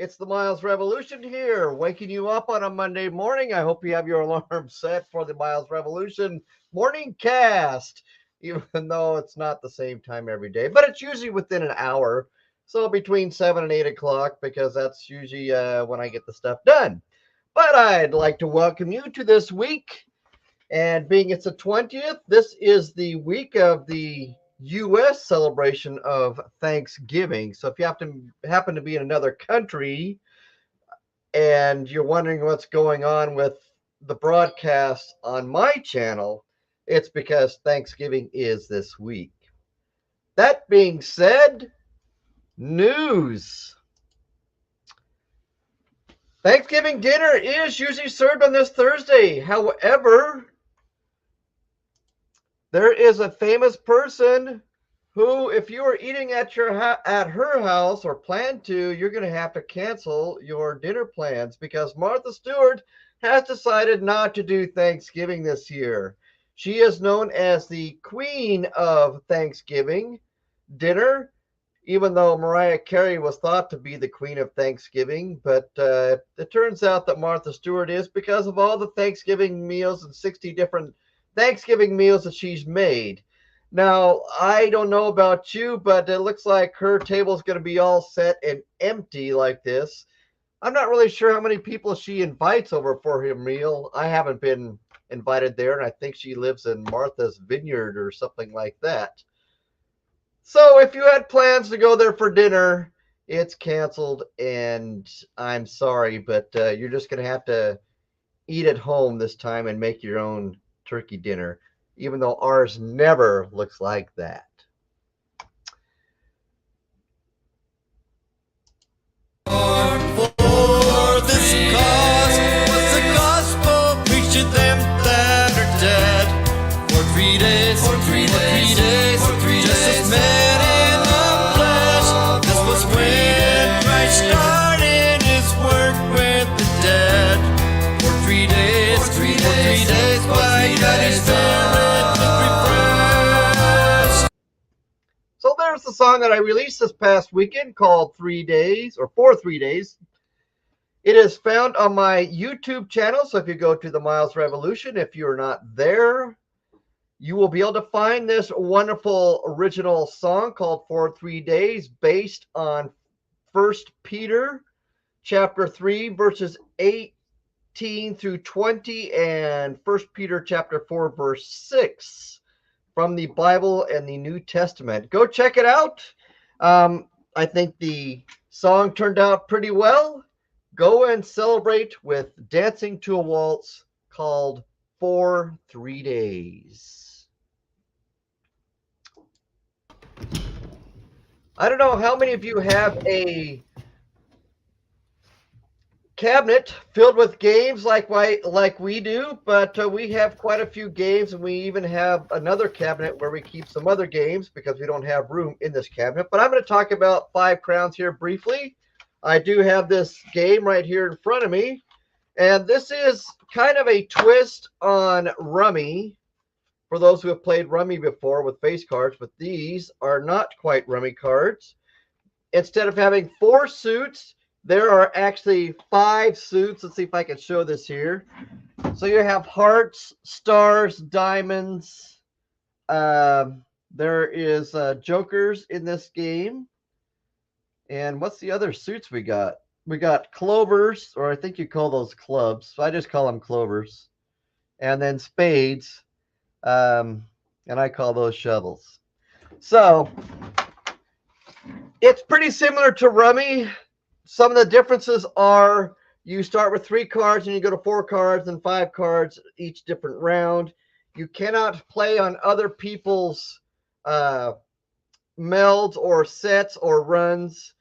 It's the Myles Revolution here, waking you up on a Monday morning. I hope you have your alarm set for the Myles Revolution morning cast, even though it's not the same time every day, but it's usually within an hour. So between 7 and 8 o'clock, because that's usually when I get the stuff done. But I'd like to welcome you to this week. And being it's the 20th, this is the week of the U.S. celebration of Thanksgiving. So if you happen to be in another country and you're wondering what's going on with the broadcast on my channel, it's because Thanksgiving is this week. That being said, news. Thanksgiving dinner is usually served on this Thursday. However, there is a famous person who, if you are eating at her house or plan to, you're going to have to cancel your dinner plans because Martha Stewart has decided not to do Thanksgiving this year. She is known as the Queen of Thanksgiving dinner, even though Mariah Carey was thought to be the Queen of Thanksgiving. But it turns out that Martha Stewart is because of all the Thanksgiving meals and 60 different Thanksgiving meals that she's made. Now, I don't know about you, but it looks like her table is going to be all set and empty like this. I'm not really sure how many people she invites over for her meal. I haven't been invited there, and I think she lives in Martha's Vineyard or something like that. So if you had plans to go there for dinner, it's canceled, and I'm sorry, but you're just going to have to eat at home this time and make your own turkey dinner, even though ours never looks like that. For this cause was the gospel preached to them that are dead. For 3 days, just as men in the flesh. This was when Christ started his work with the dead. For 3 days, by God's Spirit was refreshed. So there's the song that I released this past weekend called 3 Days, or For 3 Days. It is found on my YouTube channel, so if you go to the Myles Revolution, if you're not there, you will be able to find this wonderful original song called For 3 Days, based on 1 Peter chapter 3, verses 18 through 20, and 1 Peter chapter 4, verse 6 from the Bible and the New Testament. Go check it out. I think the song turned out pretty well. Go and celebrate with dancing to a waltz called For 3 Days. I don't know how many of you have a cabinet filled with games like we do, but we have quite a few games, and we even have another cabinet where we keep some other games because we don't have room in this cabinet. But I'm going to talk about 5 crowns here briefly. I do have this game right here in front of me, and this is kind of a twist on Rummy for those who have played Rummy before with face cards, but these are not quite Rummy cards. Instead of having 4 suits, there are actually 5 suits. Let's see if I can show this here. So you have hearts, stars, diamonds. There is jokers in this game. And what's the other suits we got? We got clovers, or I think you call those clubs. So I just call them clovers. And then spades. And I call those shovels. So it's pretty similar to Rummy. Some of the differences are you start with 3 cards and you go to 4 cards and 5 cards each different round. You cannot play on other people's melds or sets or runs.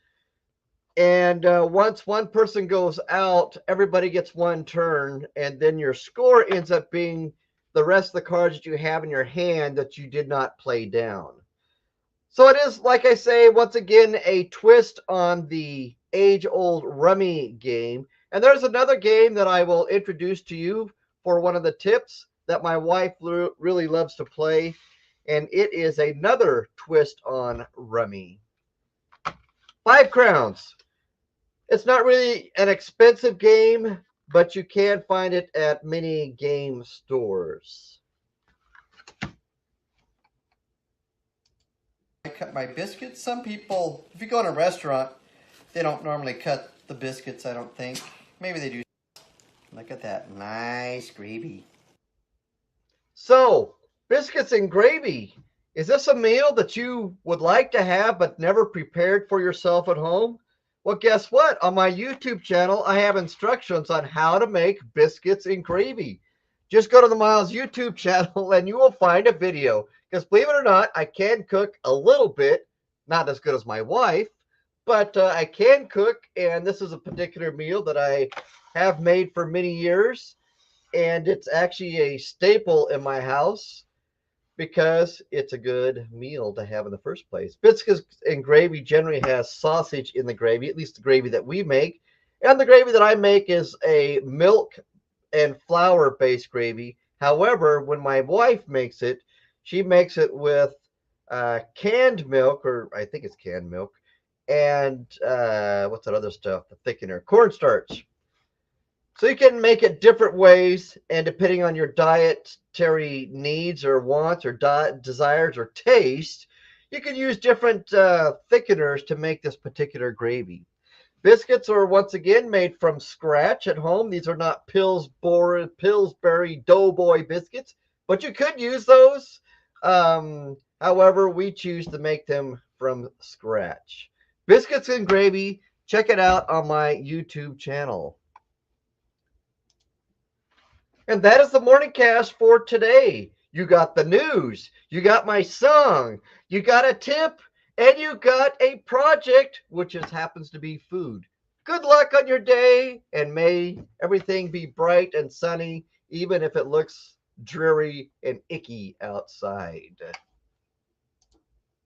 And once one person goes out, everybody gets 1 turn, and then your score ends up being the rest of the cards that you have in your hand that you did not play down. So it is, like I say, once again, a twist on the age-old Rummy game. And there's another game that I will introduce to you for one of the tips that my wife really loves to play, and it is another twist on Rummy. 5 crowns. It's not really an expensive game, but you can find it at many game stores. I cut my biscuits. Some people, if you go in a restaurant, they don't normally cut the biscuits, I don't think. Maybe they do. Look at that nice gravy. So, biscuits and gravy. Is this a meal that you would like to have but never prepared for yourself at home? Well, guess what? On my YouTube channel, I have instructions on how to make biscuits and gravy. Just go to the Myles YouTube channel and you will find a video. Because believe it or not, I can cook a little bit. Not as good as my wife, but I can cook. And this is a particular meal that I have made for many years. And it's actually a staple in my house because it's a good meal to have in the first place. Biscuits and gravy generally has sausage in the gravy, at least the gravy that we make. And the gravy that I make is a milk and flour based gravy. However, when my wife makes it, she makes it with canned milk, or I think it's canned milk, and what's that other stuff? The thickener, cornstarch. So you can make it different ways, and depending on your dietary needs or wants or desires or taste, you can use different thickeners to make this particular gravy. Biscuits are once again made from scratch at home. These are not Pillsbury Doughboy biscuits, but you could use those. However, we choose to make them from scratch. Biscuits and gravy, check it out on my YouTube channel. And that is the morning cast for today. You got the news, you got my song, you got a tip, and you got a project, which happens to be food. Good luck on your day, and may everything be bright and sunny, even if it looks dreary and icky outside.